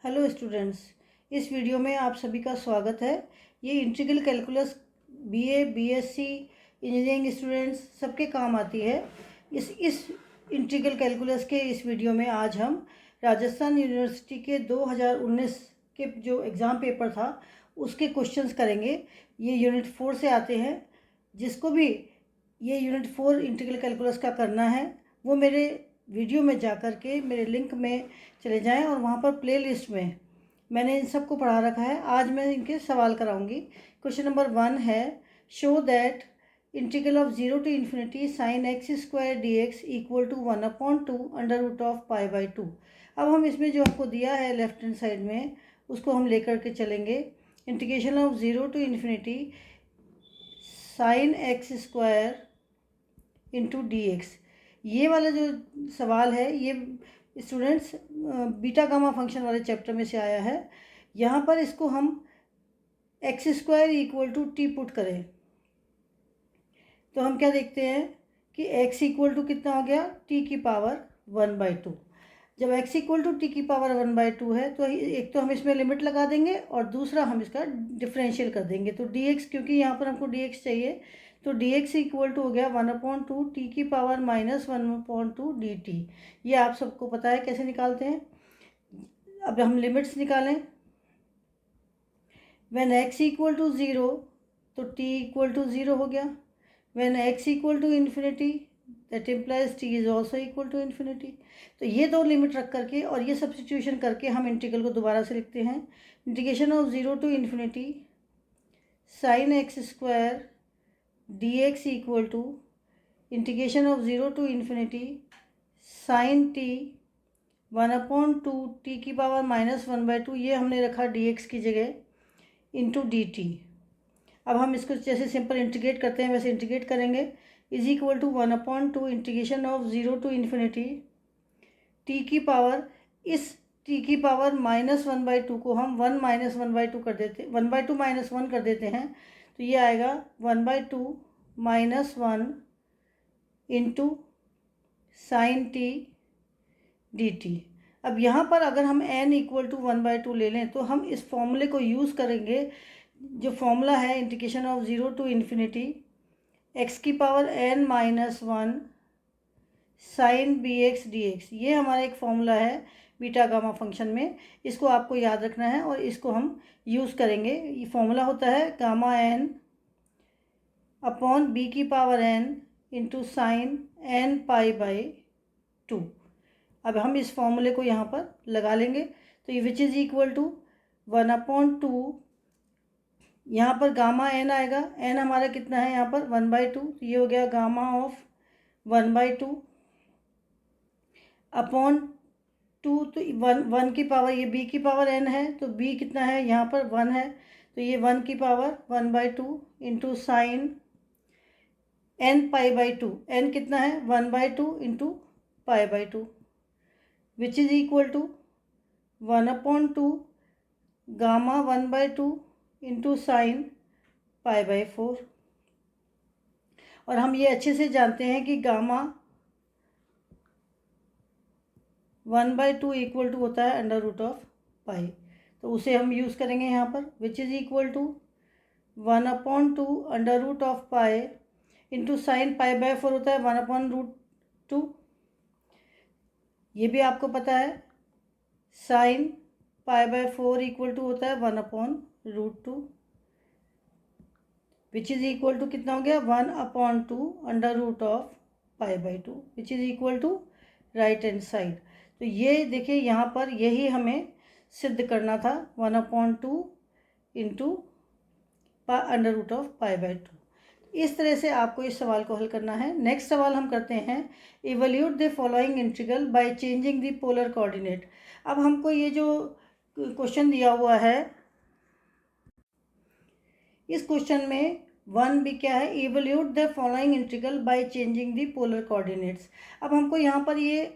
Hello students, इस video में आप सभी का स्वागत है। ये integral calculus BA, BSc, engineering students सबके काम आती है। इस इंटीग्रल कैलकुलस के इस वीडियो में आज हम राजस्थान यूनिवर्सिटी के 2019 के जो एग्ज़ाम पेपर था उसके क्वेश्चंस करेंगे। ये यूनिट 4 से आते हैं। जिसको भी ये यूनिट 4 इंटीग्रल कैलकुलस का करना है वो मेरे वीडियो में जा कर के मेरे लिंक में चले जाएं और वहाँ पर प्लेलिस्ट में मैंने इन सबको पढ़ा रखा है। आज मैं इनके सवाल कराऊंगी। क्वेश्चन नंबर 1 है, show that integral of 0 to infinity sin x square dx equal to 1/2 under root of pi by 2। अब हम इसमें जो आपको दिया है लेफ्ट हैंड साइड में उसको हम लेकर के चलेंगे। Integration of 0 to infinity sin x square into d x. ये वाला जो सवाल है ये स्टूडेंट्स बीटा गामा फंक्शन वाले चैप्टर में से आया है। यहाँ पर इसको हम x square equal to t put करें तो हम क्या देखते हैं कि x इक्वल टू कितना हो गया, t की पावर 1/2। जब x इक्वल टू टी की पावर 1/2 है तो एक तो हम इसमें लिमिट लगा देंगे और दूसरा हम इसका डिफरेंशियल कर देंगे। तो dx, क्योंकि यहाँ पर हमको dx चाहिए तो dx इक्वल टू हो गया 1/2 टी की पावर -1/2 dt। ये आप सबको पता है कैसे निकालते हैं। अब हम लिमिट्स निकालें। व्हेन x इक्वल टू 0 तो t इक्वल टू 0 हो गया। When x equal to infinity that implies t is also equal to infinity. तो ये दो लिमिट रख करके और ये सब्सटीट्यूशन करके हम इंटीग्रल को दोबारा से लिखते हैं। Integration of 0 to infinity sine x square d x equal to integration of 0 to infinity sine t 1/2 t की पावर -1/2, ये हमने रखा dx की जगह, इंटू dt। अब हम इसको जैसे सिंपल इंटीग्रेट करते हैं वैसे इंटीग्रेट करेंगे। Is equal to 1/2 integration of 0 to infinity t की पावर, इस टी की पावर -1/2 को हम 1 - 1/2 कर देते, 1/2 - 1 कर देते हैं तो ये आएगा 1/2 - 1 into sine T D T. अब यहाँ पर अगर हम n इक्वल टू 1/2 ले लें तो हम इस फॉर्मूले को यूज़ करेंगे। जो फॉर्मूला है integration of 0 to infinity x की power n - 1 sine b x d x, ये हमारा एक फॉर्मूला है बीटा गामा फंक्शन में। इसको आपको याद रखना है और इसको हम यूज़ करेंगे। ये फॉर्मूला होता है गामा n अपॉन बी की power n into sine n pi by 2। अब हम इस फॉर्मूले को यहाँ पर लगा लेंगे तो ये विच इज़ इक्वल टू 1/2, यहाँ पर गामा n आएगा। n हमारा कितना है यहाँ पर 1/2, तो ये हो गया गामा ऑफ 1/2 अपॉन 2, तो 1 की पावर, ये b की पावर n है तो b कितना है यहाँ पर 1 है तो ये 1 की power 1/2 into sine n pi by 2। n कितना है 1/2 into pi by 2 which is equal to 1/2 gamma 1/2 into sine pi by 4। और हम ये अच्छे से जानते हैं कि गामा 1/2 इक्वल टू होता है अंडर रूट ऑफ पाई, तो उसे हम यूज़ करेंगे यहाँ पर। Which is equal to 1/2 under root of pi into sine pi by 4 होता है 1/√2। ये भी आपको पता है sine pi by 4 equal to होता है 1/√2 विच इज़ इक्वल टू कितना हो गया 1/2 under root of pi by 2 which is equal to right hand side. तो ये देखिए यहाँ पर यही हमें सिद्ध करना था 1/2 into under root of pi by 2। इस तरह से आपको इस सवाल को हल करना है। नेक्स्ट सवाल हम करते हैं, evaluate the following integral by changing the polar coordinate. अब हमको ये जो क्वेश्चन दिया हुआ है इस क्वेश्चन में 1 भी क्या है, evaluate the following integral by changing the polar coordinates. अब हमको यहाँ पर ये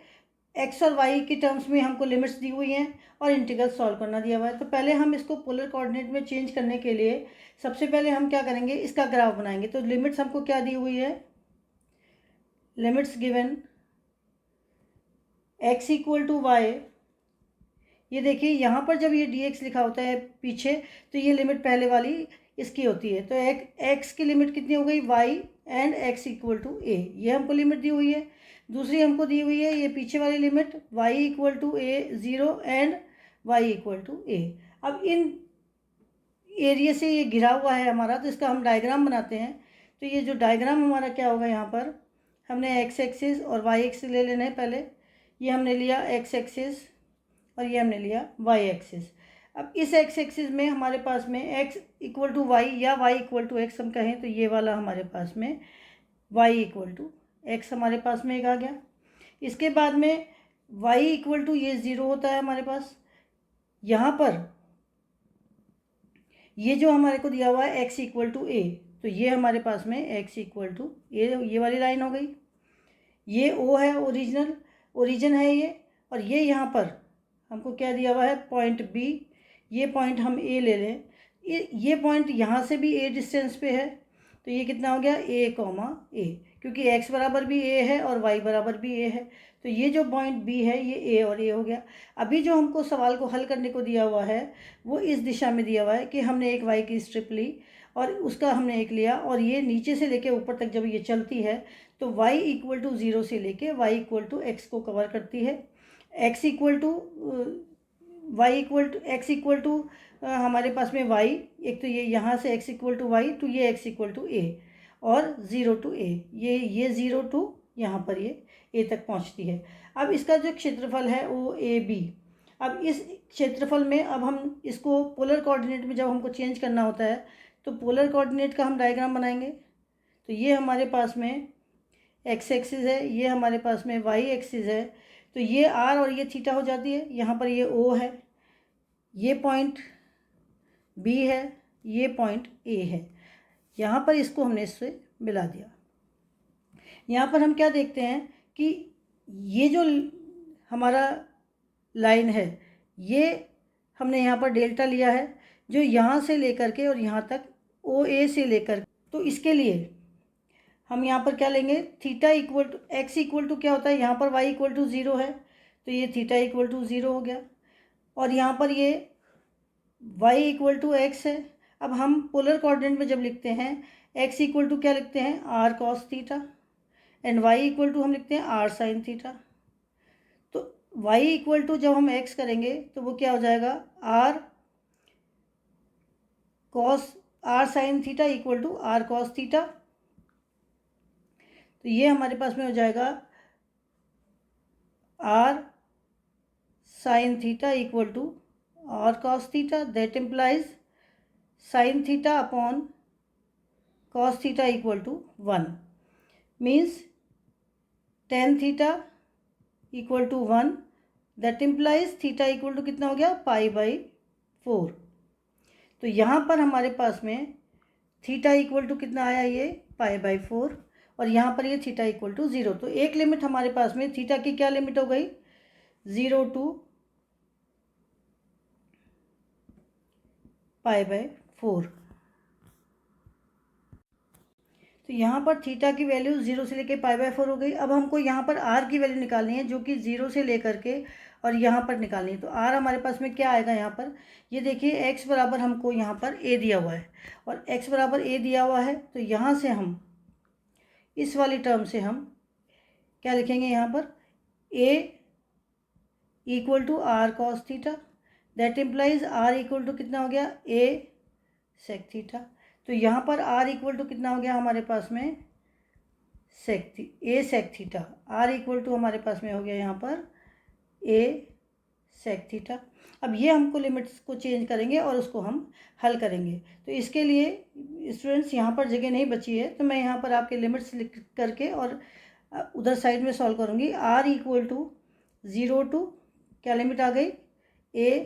x और y की टर्म्स में हमको लिमिट्स दी हुई हैं और इंटीग्रल सॉल्व करना दिया हुआ है। तो पहले हम इसको पोलर कोऑर्डिनेट में चेंज करने के लिए सबसे पहले हम क्या करेंगे, इसका ग्राफ बनाएंगे। तो लिमिट्स हमको क्या दी हुई है, limits given x equal to y ये देखिए यहाँ पर जब ये dx लिखा होता है पीछे, तो ये लिमिट पहले वाली इसकी होती है। तो एक x की लिमिट कितनी हो गई, y and x equal to a, ये हमको लिमिट दी हुई है। दूसरी हमको दी हुई है ये पीछे वाली limit y equal to a 0 and y equal to a। अब इन एरिया से ये घिरा हुआ है हमारा, तो इसका हम डायग्राम बनाते हैं। तो ये जो डायग्राम हमारा क्या होगा, यहाँ पर हमने x एक्सिस और y एक्सिस ले लेना है। पहले ये हमने लिया x एक्सिस और ये हमने लिया y एक्सिस। अब इस x एक्सिस में हमारे पास में x इक्वल टू वाई या y इक्वल टू एक्स हम कहें, तो ये वाला हमारे पास में y इक्वल टू एक्स हमारे पास में एक आ गया। इसके बाद में y इक्वल टू ये 0 होता है हमारे पास। यहाँ पर ये जो हमारे को दिया हुआ है x इक्वल टू a, तो ये हमारे पास में x इक्वल टू ये वाली लाइन हो गई। ये o है, ओरिजिन है ये। और ये यहाँ पर हमको क्या दिया हुआ है, पॉइंट b। ये पॉइंट हम a ले लें, ये पॉइंट यहाँ से भी a डिस्टेंस पे है, तो ये कितना हो गया a, a, क्योंकि x बराबर भी a है और y बराबर भी a है। तो ये जो पॉइंट b है ये a और a हो गया। अभी जो हमको सवाल को हल करने को दिया हुआ है वो इस दिशा में दिया हुआ है कि हमने एक y की स्ट्रिप ली और उसका हमने एक लिया, और ये नीचे से लेके ऊपर तक जब ये चलती है तो y इक्वल टू 0 से लेके y इक्वल टू x को कवर करती है। x equal to x equal to हमारे पास में y, एक तो ये यहाँ से x इक्वल टू वाई, तो ये x इक्वल टू a और 0 टू a, ये 0 टू यहाँ पर ये a तक पहुँचती है। अब इसका जो क्षेत्रफल है वो AB। अब इस क्षेत्रफल में अब हम इसको पोलर कोऑर्डिनेट में जब हमको चेंज करना होता है तो पोलर कोऑर्डिनेट का हम डायग्राम बनाएंगे। तो ये हमारे पास में x एक्सिस है, ये हमारे पास में y एक्सिस है, तो ये r और ये थीटा हो जाती है। यहाँ पर ये O है, ये पॉइंट B है, ये पॉइंट A है। यहाँ पर इसको हमने इससे मिला दिया। यहाँ पर हम क्या देखते हैं कि ये जो हमारा लाइन है ये हमने यहाँ पर डेल्टा लिया है, जो यहाँ से लेकर के और यहाँ तक OA से लेकर, तो इसके लिए हम यहाँ पर क्या लेंगे, theta equal to x equal to क्या होता है, यहाँ पर y इक्वल टू 0 है, तो ये थीटा इक्वल टू 0 हो गया। और यहाँ पर ये y इक्वल टू x है। अब हम पोलर कोऑर्डिनेट में जब लिखते हैं x इक्वल टू क्या लिखते हैं, r cos theta, and y equal to हम लिखते हैं r sin थीटा। तो y इक्वल टू जब हम x करेंगे तो वो क्या हो जाएगा, r sin theta equal to r cos theta. तो ये हमारे पास में हो जाएगा r sin theta equal to r cos theta, that implies sin theta upon cos theta equal to 1, means tan theta equal to 1, that implies theta equal to कितना हो गया, π/4। तो यहाँ पर हमारे पास में थीटा इक्वल टू कितना आया, ये π/4, और यहाँ पर ये थीटा इक्वल टू 0। तो एक लिमिट हमारे पास में थीटा की क्या लिमिट हो गई, 0 टू π/4। तो यहाँ पर थीटा की वैल्यू 0 से लेकर π/4 हो गई। अब हमको यहाँ पर r की वैल्यू निकालनी है, जो कि 0 से लेकर के और यहाँ पर निकालनी है। तो r हमारे पास में क्या आएगा, यहाँ पर ये देखिए x बराबर हमको यहाँ पर a दिया हुआ है, और x बराबर a दिया हुआ है, तो यहाँ से हम इस वाली टर्म से हम क्या लिखेंगे, यहाँ पर a equal to r cos theta, that implies r equal to कितना हो गया, a sec थीटा। तो यहाँ पर r इक्वल टू कितना हो गया हमारे पास में, a sec theta, r equal to हमारे पास में हो गया यहाँ पर a sec थीटा। अब ये हमको लिमिट्स को चेंज करेंगे और उसको हम हल करेंगे। तो इसके लिए स्टूडेंट्स यहाँ पर जगह नहीं बची है, तो मैं यहाँ पर आपके लिमिट्स लिख करके और उधर साइड में सॉल्व करूँगी। r इक्वल टू 0 टू क्या लिमिट आ गई, a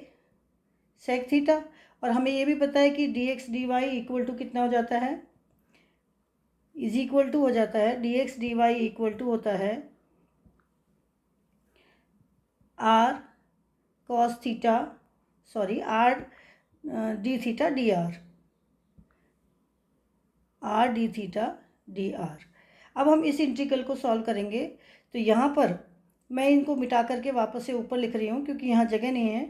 sec थीटा, और हमें ये भी पता है कि dx dy इक्वल टू कितना हो जाता है, इज इक्वल टू हो जाता है, dx dy इक्वल टू होता है r cos theta, sorry r d theta dr, r d theta dr। अब हम इस इंटीग्रल को सॉल्व करेंगे। तो यहाँ पर मैं इनको मिटा करके वापस से ऊपर लिख रही हूँ क्योंकि यहाँ जगह नहीं है।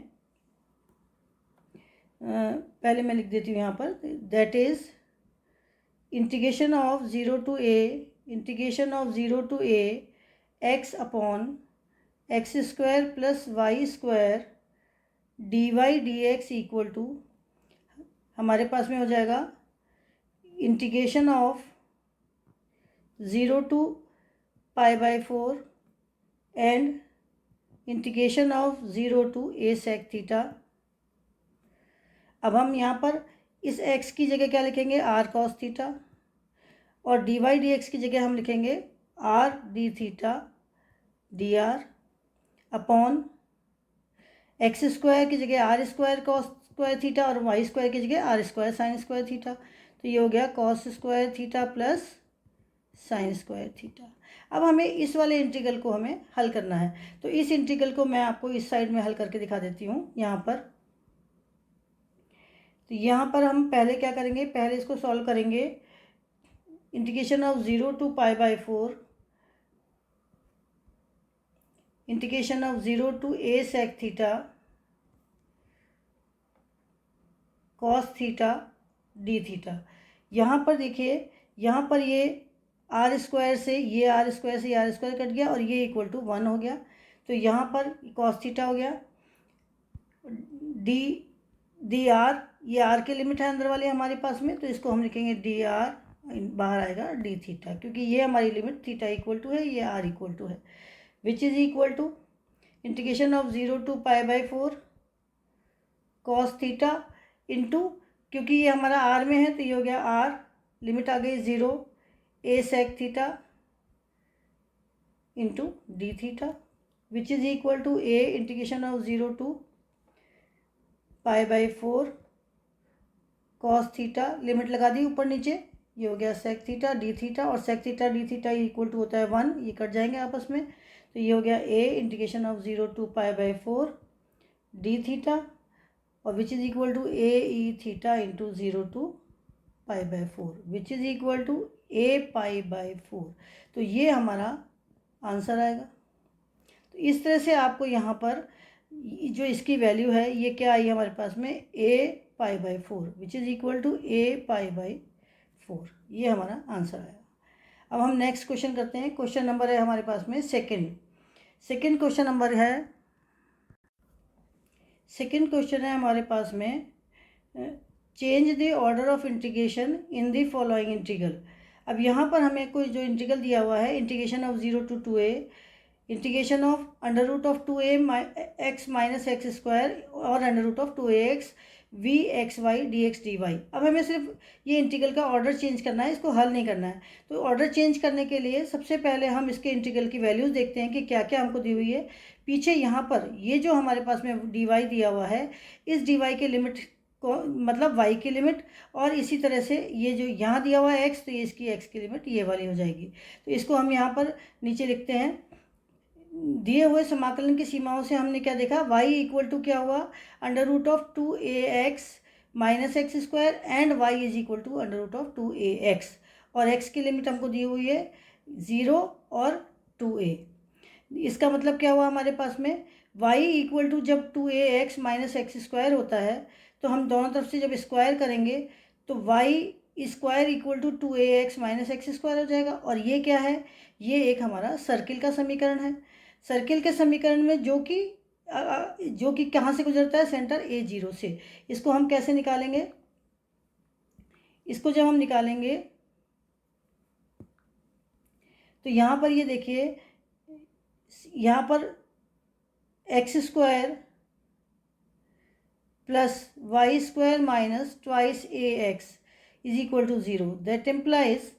पहले मैं लिख देती हूँ यहाँ पर, that is integration of zero to a x upon x square plus y square d y d x equal to, हमारे पास में हो जाएगा integration of zero to pi by four and integration of zero to a sec theta. अब हम यहाँ पर इस x की जगह क्या लिखेंगे, आर कॉस थीटा, और डी वाई डी एक्स की जगह हम लिखेंगे r d theta d r upon x square की जगह r square cos square theta और वाई स्क्वायर की जगह r square sine square theta. तो ये हो गया cos square theta plus sine square theta. अब हमें इस वाले इंटीग्रल को हमें हल करना है, तो इस इंटीग्रल को मैं आपको इस साइड में हल करके दिखा देती हूँ यहाँ पर। तो यहाँ पर हम पहले क्या करेंगे, पहले इसको सॉल्व करेंगे। Integration of zero to pi by four, integration of zero to a sec theta cos theta d theta. यहाँ पर देखिए, यहाँ पर ये आर स्क्वायर से ये आर स्क्वायर से ये आर स्क्वायर कट गया और ये इक्वल टू 1 हो गया। तो यहाँ पर कॉस थीटा हो गया, डी आर, ये आर के लिमिट है अंदर वाले हमारे पास में, तो इसको हम लिखेंगे डी आर, बाहर आएगा डी थीटा, क्योंकि ये हमारी लिमिट थीटा इक्वल टू है, ये आर इक्वल टू है, which is equal to integration of zero to pi by four cos theta into, क्योंकि ये हमारा आर में है तो ये हो गया आर, लिमिट आ गई 0 a sec theta into d theta, which is equal to a integration of zero to pi by four cos theta, limit लगा दी ऊपर नीचे, ये हो गया सेक थीटा डी थीटा, और sec theta d theta equal to होता है 1, ये कट जाएंगे आपस में। तो ये हो गया a integration of zero to pi by four d theta, और which is equal to a e theta into zero to pi by four, which is equal to a pi by four. तो ये हमारा answer आएगा। तो इस तरह से आपको यहाँ पर जो इसकी वैल्यू है ये क्या आई हमारे पास में, a pi by four, which is equal to a pi by four, ये हमारा आंसर आएगा। अब हम नेक्स्ट क्वेश्चन करते हैं। क्वेश्चन नंबर है हमारे पास में सेकेंड क्वेश्चन नंबर है, सेकेंड क्वेश्चन है हमारे पास में, change the order of integration in the following integral. अब यहाँ पर हमें कोई जो इंटीग्रल दिया हुआ है, integration of zero to two a, integration of under root of two a x minus x square और under root of two a x v x y d x d y. अब हमें सिर्फ ये integral का order change करना है, इसको हल नहीं करना है। तो ऑर्डर चेंज करने के लिए सबसे पहले हम इसके इंटीग्रल की वैल्यूज़ देखते हैं कि क्या क्या हमको दी हुई है। पीछे यहाँ पर ये जो हमारे पास में डी वाई दिया हुआ है, इस डी वाई के लिमिट को, मतलब y की लिमिट, और इसी तरह से ये जो यहाँ दिया हुआ है x, तो ये इसकी x की लिमिट ये वाली हो जाएगी। तो इसको हम यहाँ पर नीचे लिखते हैं। दिए हुए समाकलन की सीमाओं से हमने क्या देखा, y इक्वल टू क्या हुआ, under root of two a x minus x square and y is equal to under root of two a x, और x की लिमिट हमको दी हुई है 0 और 2a। इसका मतलब क्या हुआ हमारे पास में, y इक्वल टू जब 2ax माइनस एक्स स्क्वायर होता है तो हम दोनों तरफ से जब स्क्वायर करेंगे तो y square equal to 2ax minus x square हो जाएगा। और ये क्या है, ये एक हमारा सर्किल का समीकरण है। सर्किल के समीकरण में जो कि कहाँ से गुजरता है, सेंटर A0 से। इसको हम कैसे निकालेंगे, इसको जब हम निकालेंगे तो यहाँ पर ये देखिए, यहाँ पर x square plus y square minus twice a x is equal to 0, that implies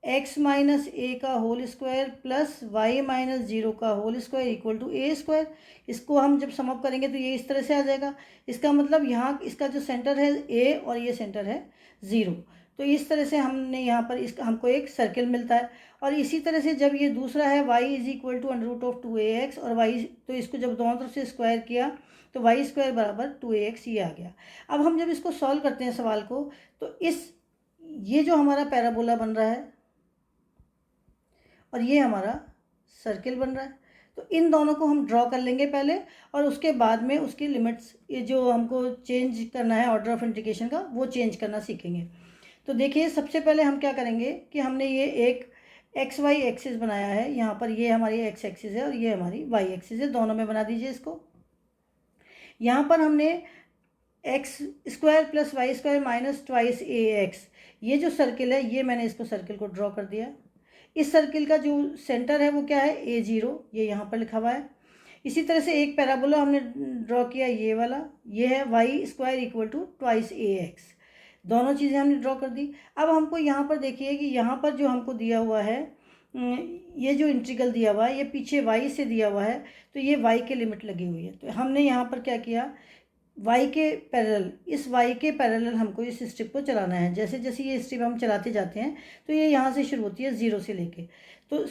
x minus a का whole square plus y minus 0 का whole square equal to a square. इसको हम जब सम अप करेंगे तो ये इस तरह से आ जाएगा। इसका मतलब यहाँ इसका जो सेंटर है ए और ये सेंटर है 0। तो इस तरह से हमने यहाँ पर इसका हमको एक सर्किल मिलता है। और इसी तरह से जब ये दूसरा है y is equal to under root of 2ax और y, तो इसको जब दोनों तरफ से स्क्वायर किया तो वाई स्क्वायर बराबर 2ax ये आ गया। अब हम जब इसको सॉल्व करते हैं सवाल को, तो ये जो हमारा पैराबोला बन रहा है और ये हमारा सर्किल बन रहा है, तो इन दोनों को हम ड्रॉ कर लेंगे पहले, और उसके बाद में उसकी लिमिट्स ये जो हमको चेंज करना है ऑर्डर ऑफ इंटीग्रेशन का, वो चेंज करना सीखेंगे। तो देखिए सबसे पहले हम क्या करेंगे कि हमने ये एक एक्स वाई एक्सिस बनाया है, यहाँ पर ये हमारी एक्स एक्सिस है और ये हमारी वाई एक्सिस है, दोनों में बना दीजिए इसको। यहाँ पर हमने x square plus y square minus twice a x, ये जो सर्किल है ये मैंने इसको सर्किल को ड्रॉ कर दिया। इस सर्किल का जो सेंटर है वो क्या है, A0, ये यहाँ पर लिखा हुआ है। इसी तरह से एक पैराबोला हमने ड्रॉ किया, ये वाला, ये है y square equal to twice a x, दोनों चीज़ें हमने ड्रॉ कर दी। अब हमको यहाँ पर देखिए कि यहाँ पर जो हमको दिया हुआ है, ये जो इंटीग्रल दिया हुआ है ये पीछे y से दिया हुआ है, तो ये y के लिमिट लगी हुई है। तो हमने यहाँ पर क्या किया, y के पैरेलल, इस y के पैरेलल हमको इस स्ट्रिप को चलाना है। जैसे जैसे ये स्ट्रिप हम चलाते जाते हैं तो ये यहाँ से शुरू होती है 0 से लेके, तो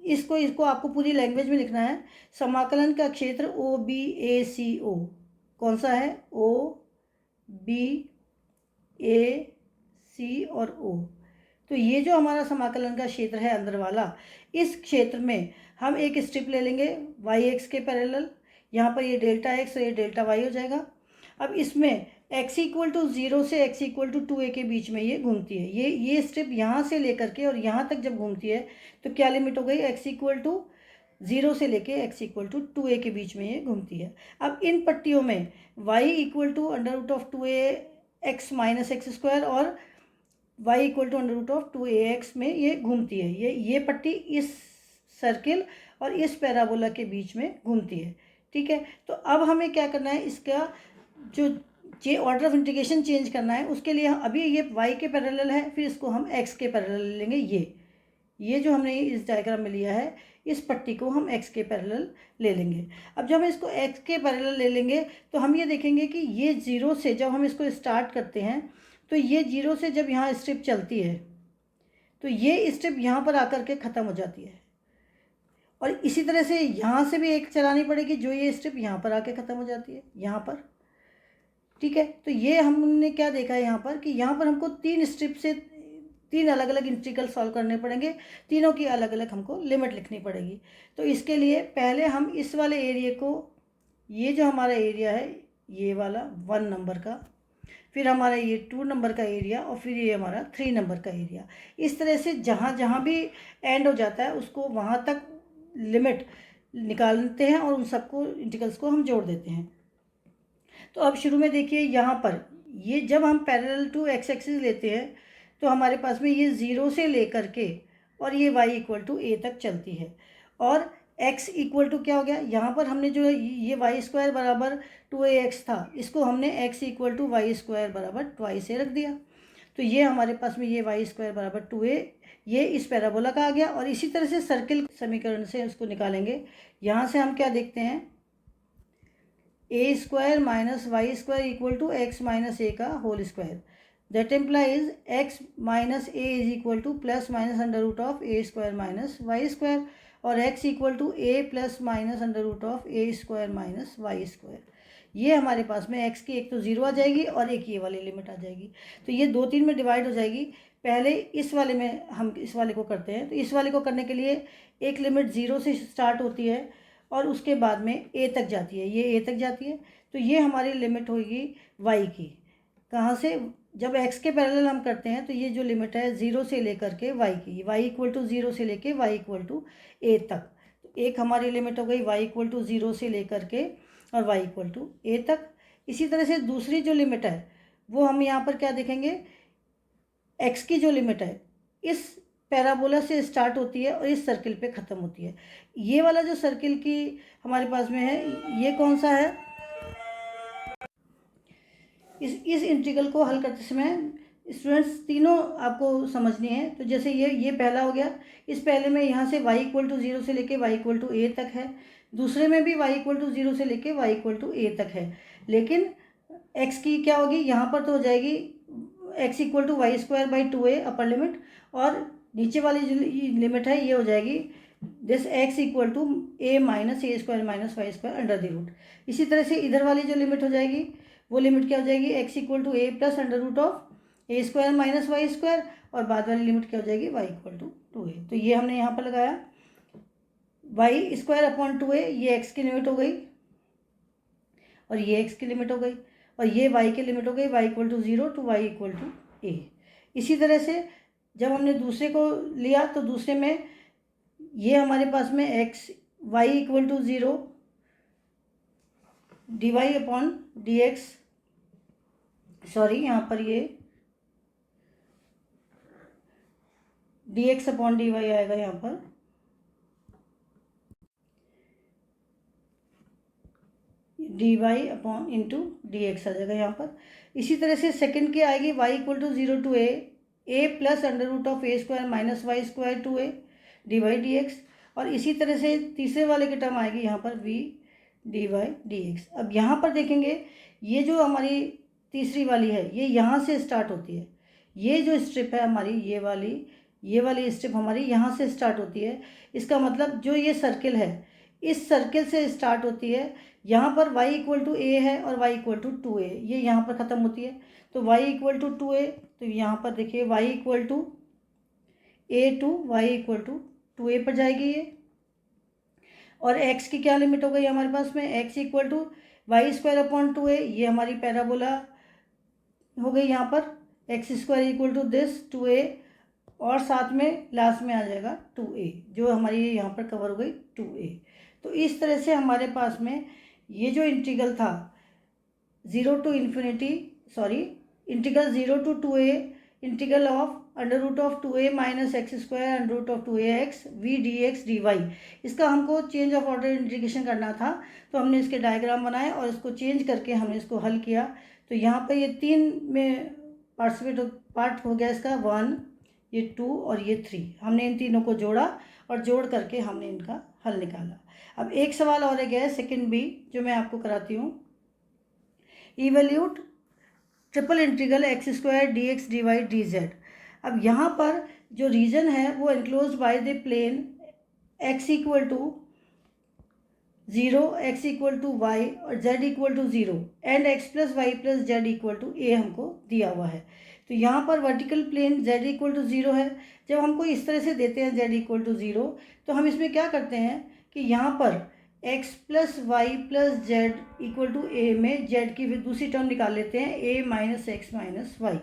इसको आपको पूरी लैंग्वेज में लिखना है। समाकलन का क्षेत्र OBACO कौन सा है, OBAC और O। तो ये जो हमारा समाकलन का क्षेत्र है अंदर वाला, इस क्षेत्र में हम एक स्ट्रिप ले लेंगे वाई एक्स के पैरेलल, यहाँ पर ये डेल्टा एक्स और ये डेल्टा वाई हो जाएगा। अब इसमें x इक्वल टू 0 से x इक्वल टू 2a के बीच में ये घूमती है, ये स्ट्रिप यहाँ से लेकर के और यहाँ तक जब घूमती है तो क्या लिमिट हो गई, x इक्वल टू 0 से लेके x इक्वल टू 2a के बीच में ये घूमती है। अब इन पट्टियों में y equal to under root of 2a x minus x square और y equal to under root of 2ax में ये घूमती है। ये पट्टी इस सर्किल और इस पैराबोला के बीच में घूमती है, ठीक है। तो अब हमें क्या करना है, इसका जो ऑर्डर ऑफ इंटीग्रेशन चेंज करना है, उसके लिए अभी ये y के पैरेलल है, फिर इसको हम x के पैरेलल ले लेंगे। ये जो हमने इस डायग्राम में लिया है, इस पट्टी को हम x के पैरेलल ले लेंगे। अब जब हम इसको x के पैरेलल ले लेंगे तो हम ये देखेंगे कि ये 0 से जब हम इसको स्टार्ट करते हैं तो ये 0 से जब यहाँ स्ट्रिप चलती है तो ये स्ट्रिप यहाँ पर आकर के ख़त्म हो जाती है, और इसी तरह से यहाँ से भी एक चलानी पड़ेगी जो ये स्ट्रिप यहाँ पर आके ख़त्म हो जाती है यहाँ पर, ठीक है। तो ये हमने क्या देखा है यहाँ पर कि यहाँ पर हमको 3 स्ट्रिप से 3 अलग अलग इंटीग्रल सॉल्व करने पड़ेंगे, तीनों की अलग अलग हमको लिमिट लिखनी पड़ेगी। तो इसके लिए पहले हम इस वाले एरिया को, ये जो हमारा एरिया है ये वाला 1 नंबर का, फिर हमारा ये 2 नंबर का एरिया, और फिर ये हमारा 3 नंबर का एरिया, इस तरह से जहाँ जहाँ भी एंड हो जाता है उसको वहाँ तक लिमिट निकालते हैं और उन सबको इंटीग्रल्स को हम जोड़ देते हैं। तो अब शुरू में देखिए यहाँ पर ये जब हम पैरेलल टू एक्स एक्सिस लेते हैं तो हमारे पास में ये 0 से लेकर के और ये y इक्वल टू a तक चलती है, और x इक्वल टू क्या हो गया, यहाँ पर हमने जो ये वाई स्क्वायर बराबर 2ax था, इसको हमने x equal to y square बराबर ट्वाइस a रख दिया। तो ये हमारे पास में ये वाई स्क्वायर बराबर 2a, ये इस पैराबोला का आ गया। और इसी तरह से सर्किल समीकरण से उसको निकालेंगे। यहाँ से हम क्या देखते हैं, a square minus y square equal to x minus a का whole square, that implies x minus a is equal to plus minus under root of a square minus y square, और x equal to a plus minus under root of a square minus y square. ये हमारे पास में x की एक तो 0 आ जाएगी और एक ये वाली लिमिट आ जाएगी, तो ये 2 3 में डिवाइड हो जाएगी। पहले इस वाले में हम इस वाले को करते हैं, तो इस वाले को करने के लिए एक लिमिट 0 से स्टार्ट होती है और उसके बाद में a तक जाती है, ये a तक जाती है। तो ये हमारी लिमिट होगी y की, कहाँ से, जब x के पैरेलल हम करते हैं तो ये जो लिमिट है 0 से लेकर के y की, y इक्वल टू 0 से लेके y इक्वल टू a तक। तो एक हमारी लिमिट हो गई y इक्वल टू 0 से लेकर के और y इक्वल टू a तक। इसी तरह से दूसरी जो लिमिट है वो हम यहाँ पर क्या देखेंगे, x की जो लिमिट है इस पैराबोला से स्टार्ट होती है और इस सर्किल पे ख़त्म होती है। ये वाला जो सर्किल की हमारे पास में है ये कौन सा है, इस इंटीग्रल को हल करते समय स्टूडेंट्स तीनों आपको समझनी है। तो जैसे ये पहला हो गया, इस पहले में यहाँ से y इक्वल टू 0 से लेके y इक्वल टू a तक है, दूसरे में भी y इक्वल टू 0 से लेके y इक्वल टू a तक है, लेकिन x की क्या होगी, यहाँ पर तो हो जाएगी x equal to y square by 2a upper limit, और नीचे वाली जो लिमिट है ये हो जाएगी this x equal to a minus a square minus y square under the root. इसी तरह से इधर वाली जो लिमिट हो जाएगी वो लिमिट क्या हो जाएगी, x equal to a plus under root of a square minus y square, और बाद वाली लिमिट क्या हो जाएगी y इक्वल टू 2a। तो ये हमने यहाँ पर लगाया। वाई स्क्वायर अपॉन 2a, ये x की लिमिट हो गई और ये x की लिमिट हो गई और ये y की लिमिट हो गई, y equal to 0 to y equal to a। इसी तरह से जब हमने दूसरे को लिया तो दूसरे में ये हमारे पास में x y equal to 0 dy upon dx, sorry यहाँ पर ये dx अपॉन dy आएगा, यहाँ पर dy upon into d x आ जाएगा यहाँ पर। इसी तरह से सेकंड की आएगी y equal to 0 to a plus under root of a square minus y square to a d y d x. और इसी तरह से तीसरे वाले की टर्म आएगी यहाँ पर v d y d x. अब यहाँ पर देखेंगे ये जो हमारी तीसरी वाली है ये यहाँ से स्टार्ट होती है, ये जो स्ट्रिप है हमारी ये वाली स्ट्रिप हमारी यहाँ से स्टार्ट होती है। इसका मतलब जो ये सर्किल है इस सर्किल से स्टार्ट होती है, यहाँ पर y इक्वल टू ए है और y इक्वल टू 2a, ये यहाँ पर ख़त्म होती है। तो y इक्वल टू 2a, तो यहाँ पर देखिए y equal to a to y equal to 2a पर जाएगी ये। और x की क्या लिमिट हो गई हमारे पास में, x equal to y square upon 2a, ये हमारी पैराबोला हो गई यहाँ पर, x square equal to this 2a और साथ में लास्ट में आ जाएगा 2a, जो हमारी यहाँ पर कवर हो गई 2a। तो इस तरह से हमारे पास में ये जो इंटीग्रल था integral 0 to 2a integral of under root of 2a minus x square under root of 2ax v dx dy, इसका हमको चेंज ऑफ ऑर्डर इंटीग्रेशन करना था। तो हमने इसके डायग्राम बनाए और इसको चेंज करके हमने इसको हल किया। तो यहाँ पर ये 3 में पार्ट हो गया इसका, 1 ये 2 और ये 3। हमने इन तीनों को जोड़ा और जोड़ करके हमने इनका हल निकाला। अब एक सवाल और है सेकंड बी, जो मैं आपको कराती हूँ। Evaluate triple integral x square d x d y d z. अब यहाँ पर जो रीजन है वो enclose by the plane x equal to 0, x equal to y और z equal to 0 and x plus y plus z equal to a हमको दिया हुआ है। तो यहाँ पर vertical plane z equal to 0 है। जब हमको इस तरह से देते हैं z इक्वल टू 0, तो हम इसमें क्या करते हैं कि यहाँ पर x plus y plus z equal to a में z की दूसरी टर्म निकाल लेते हैं, a minus x minus y.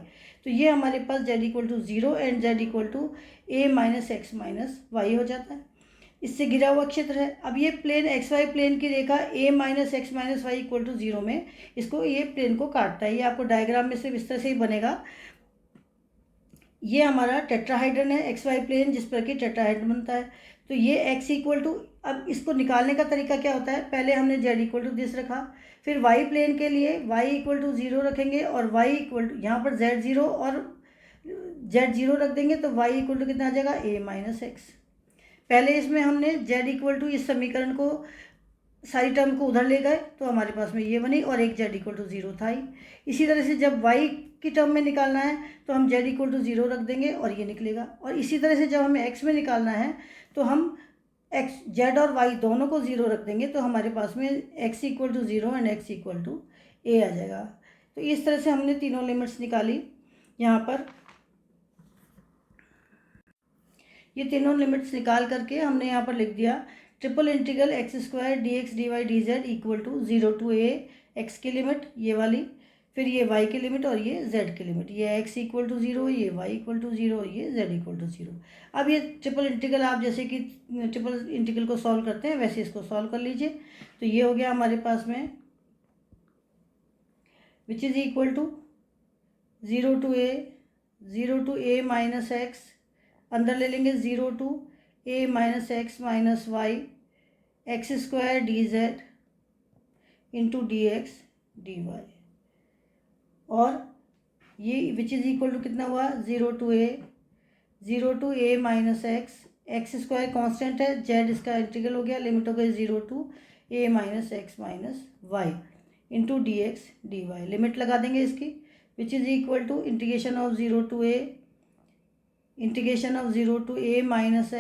तो ये हमारे पास z equal to 0 and z equal to a minus x minus y हो जाता है। इससे घिरा हुआ क्षेत्र है। अब ये प्लेन एक्स वाई प्लेन की रेखा a minus x minus y equal to 0 में इसको ये प्लेन को काटता है। ये आपको डायग्राम में सिर्फ इस तरह से ही बनेगा। ये हमारा टेट्राहाइड्रन है एक्स वाई प्लेन, जिस पर कि टेट्राहाइड्रन बनता है। तो ये x इक्वल टू, अब इसको निकालने का तरीका क्या होता है, पहले हमने z इक्वल टू दिस रखा, फिर y प्लेन के लिए y इक्वल टू 0 रखेंगे और y इक्वल टू यहाँ पर z 0 और z 0 रख देंगे, तो y इक्वल टू कितना आ जाएगा, a माइनस एक्स। पहले इसमें हमने z इक्वल टू इस समीकरण को सारी टर्म को उधर ले गए तो हमारे पास में ये बनी और एक z इक्वल टू 0 था ही। इसी तरह से जब y की टर्म में निकालना है तो हम z इक्वल टू 0 रख देंगे और ये निकलेगा। और इसी तरह से जब हमें x में निकालना है तो हम z और y दोनों को 0 रख देंगे, तो हमारे पास में x equal to 0 and x equal to a आ जाएगा। तो इस तरह से हमने तीनों लिमिट्स निकाली। यहाँ पर ये तीनों लिमिट्स निकाल करके हमने यहाँ पर लिख दिया triple integral x square d x d y d z equal to 0 to a, x की लिमिट ये वाली, फिर ये y की लिमिट और ये z की लिमिट, ये x इक्वल टू 0, ये y इक्वल टू 0, ये z इक्वल टू 0। अब ये ट्रिपल इंटीग्रल आप जैसे कि ट्रिपल इंटीग्रल को सॉल्व करते हैं वैसे इसको सॉल्व कर लीजिए। तो ये हो गया हमारे पास में which is equal to 0 to a minus x, अंदर ले लेंगे 0 to a minus x minus y x square d z into d x d y, और ये विच इज़ इक्वल टू कितना हुआ 0 to a minus x square constant है, z इसका integral हो गया, लिमिट हो गई 0 to a minus x minus y into d x d y, limit लगा देंगे इसकी, which is equal to integration of 0 to a minus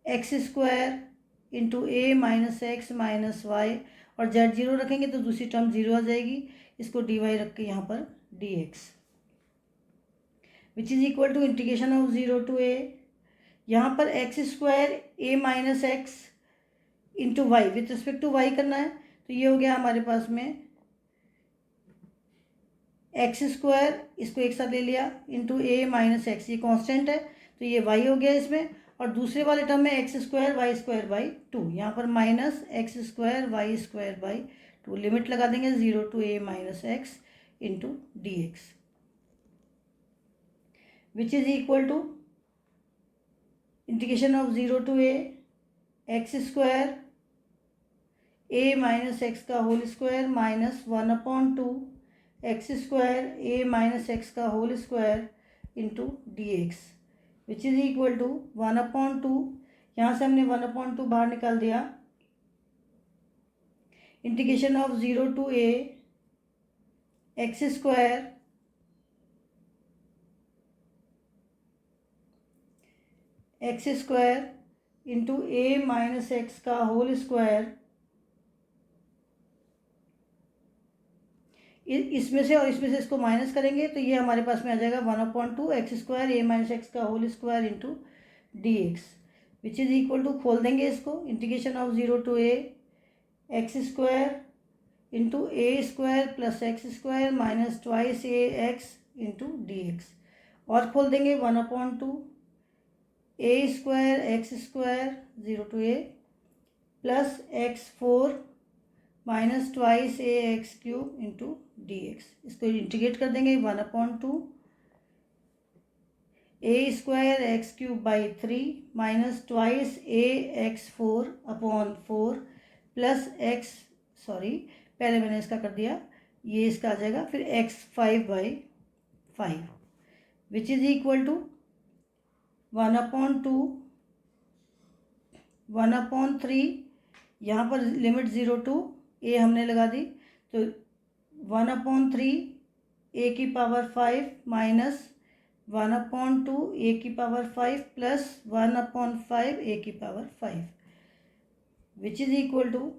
x square into a minus x minus y, और z 0 रखेंगे तो दूसरी term 0 आ जाएगी, इसको dy रख के यहाँ पर dx, which is equal to integration of 0 to a, यहाँ पर x square a minus x into y with respect to y करना है, तो ये हो गया हमारे पास में एक्स स्क्वायर, इसको एक साथ ले लिया, इंटू ए माइनस एक्स, ये कांस्टेंट है तो ये वाई हो गया इसमें, और दूसरे वाले टर्म में एक्स स्क्वायर बाई टू, यहाँ पर minus x square by two, limit लगा देंगे 0 to a minus x into d x, which is equal to integration of 0 to a x square a minus x का whole square minus 1/2 x square a minus x का whole square into d x, which is equal to 1/2, यहाँ से हमने 1/2 बाहर निकाल दिया, integration of 0 to a x square into A minus x का whole square, इसमें से और इसमें से इसको माइनस करेंगे तो ये हमारे पास में आ जाएगा 1/2 x square a minus x का whole square into d x, which is equal to, खोल देंगे इसको, integration of 0 to a x square into a square plus x square minus twice a x into d x, और खोल देंगे 1/2 a square x square 0 to a plus x4 minus twice a x cube into d x, इसको integrate कर देंगे 1/2 a square x cube by 3 minus twice A x4/4 plus पहले मैंने इसका कर दिया, ये इसका आ जाएगा, फिर x5/5 which is equal to 1/3, यहाँ पर लिमिट 0 टू ए हमने लगा दी, तो 1/3 ए की पावर 5 माइनस 1/2 ए की पावर 5 प्लस 1/5 ए की power 5, which is equal to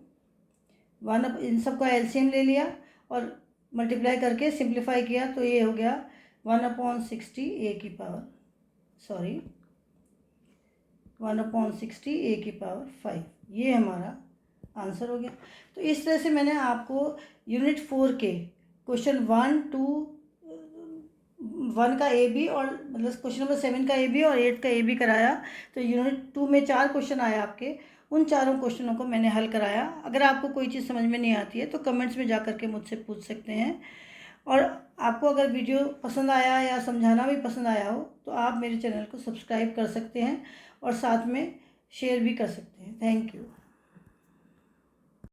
इन सबका एलसीएम ले लिया और मल्टीप्लाई करके सिंप्लीफाई किया, तो ये हो गया 1/60 ए की पावर 5, ये हमारा आंसर हो गया। तो इस तरह से मैंने आपको यूनिट 4 के क्वेश्चन 1 का ए बी और मतलब क्वेश्चन नंबर 7 का ए बी और 8 का ए बी कराया। तो यूनिट 2 में 4 क्वेश्चन आए आपके, उन चारों क्वेश्चनों को मैंने हल कराया। अगर आपको कोई चीज़ समझ में नहीं आती है तो कमेंट्स में जा करके मुझसे पूछ सकते हैं, और आपको अगर वीडियो पसंद आया या समझाना भी पसंद आया हो तो आप मेरे चैनल को सब्सक्राइब कर सकते हैं और साथ में शेयर भी कर सकते हैं। Thank you.